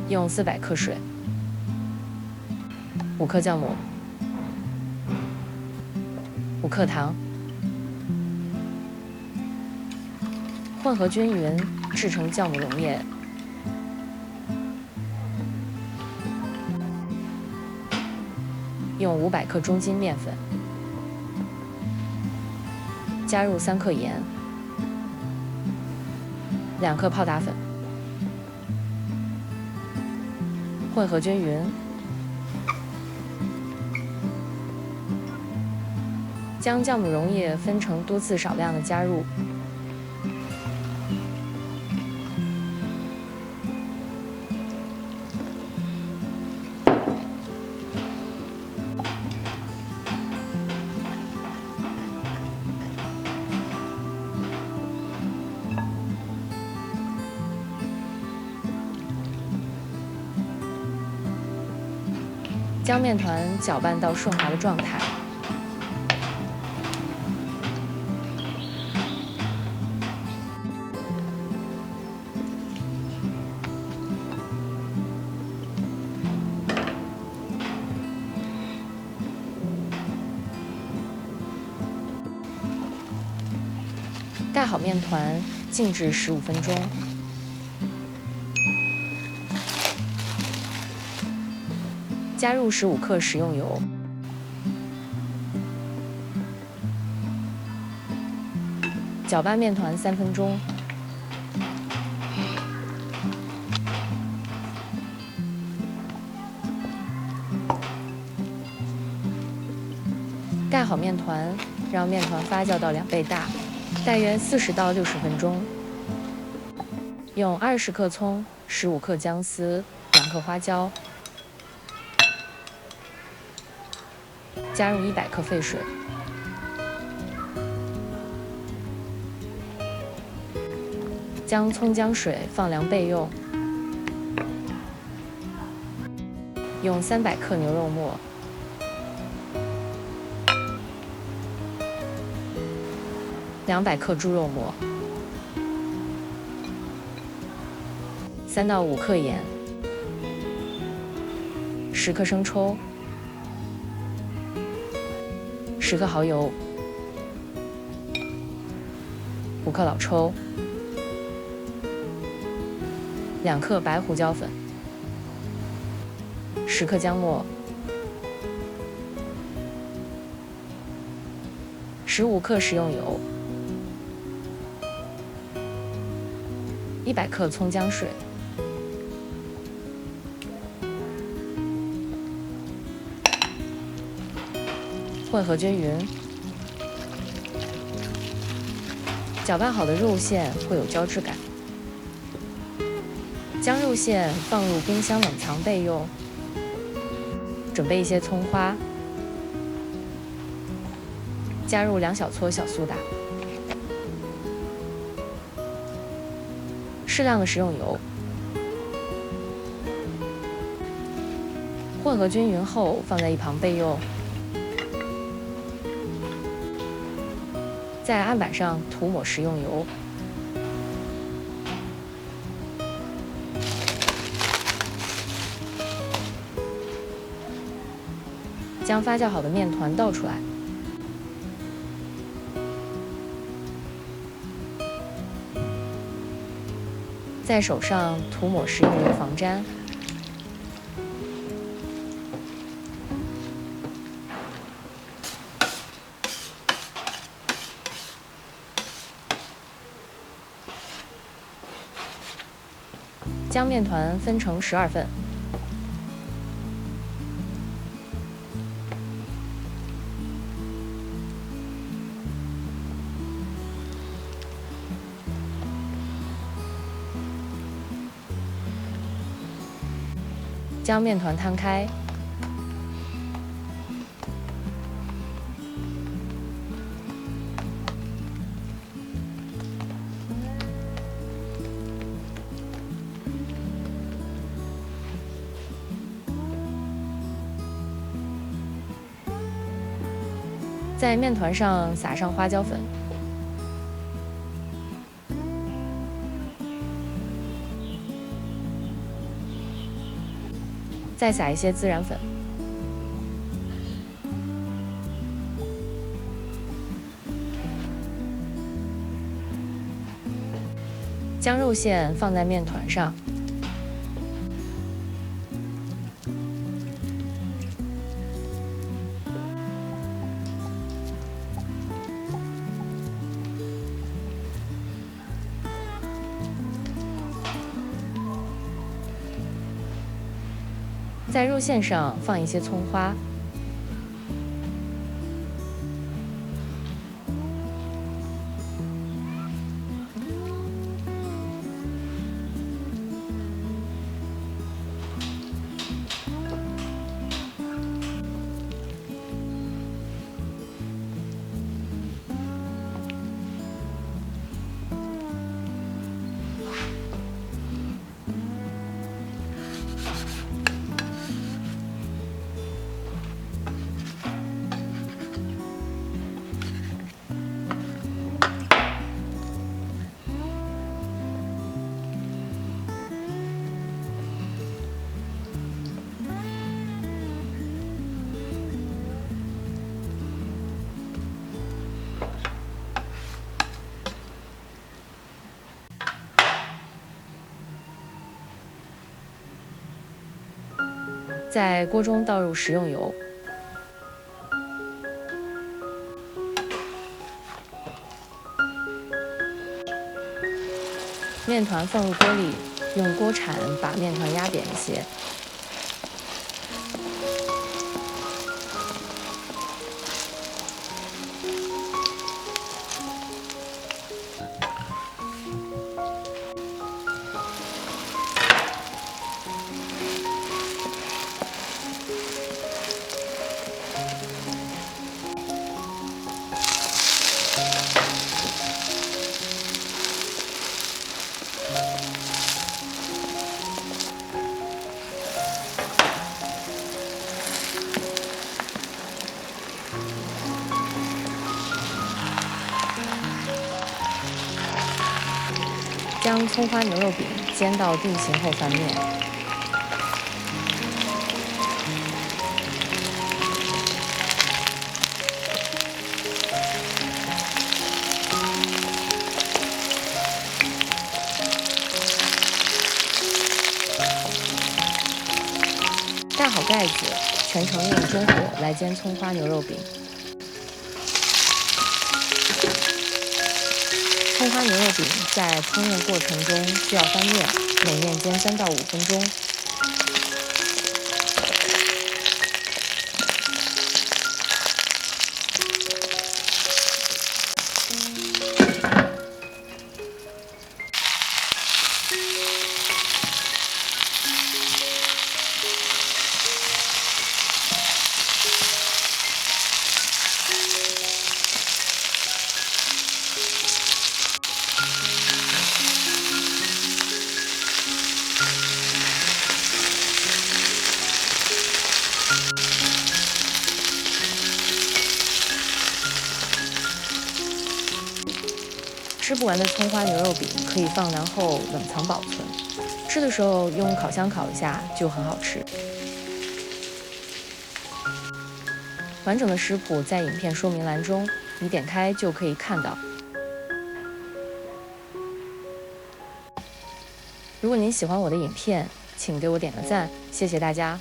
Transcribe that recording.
用400克水，5克酵母，5克糖，混合均匀，制成酵母溶液。用500克中筋面粉，加入3克盐，2克泡打粉，混合均匀。将酵母溶液分成多次少量的加入。将面团搅拌到顺滑的状态。盖好面团，静置15分钟。加入15克食用油，搅拌面团3分钟。盖好面团，让面团发酵到2倍大，大约40到60分钟。用20克葱、15克姜丝、2克花椒。加入100克沸水，将葱姜水放凉备用。用300克牛肉末，200克猪肉末，3到5克盐，10克生抽。10克蚝油，5克老抽，2克白胡椒粉，10克姜末，15克食用油，100克葱姜水。混合均匀，搅拌好的肉馅会有胶质感。将肉馅放入冰箱冷藏备用。准备一些葱花，加入2小撮小苏打，适量的食用油。混合均匀后，放在一旁备用。在案板上涂抹食用油，将发酵好的面团倒出来，在手上涂抹食用油防粘。将面团分成12份，将面团摊开，在面团上撒上花椒粉，再撒一些孜然粉。将肉馅放在面团上，在肉馅上放一些葱花。在锅中倒入食用油，面团放入锅里，用锅铲把面团压扁一些。将葱花牛肉饼煎到定型后翻面，盖好盖子，全程用中火来煎葱花牛肉饼。葱花牛肉饼在烹饪过程中需要翻面，每面煎3到5分钟。吃不完的葱花牛肉饼可以放凉后冷藏保存，吃的时候用烤箱烤一下就很好吃。完整的食谱在影片说明栏中，你点开就可以看到。如果您喜欢我的影片，请给我点个赞，谢谢大家。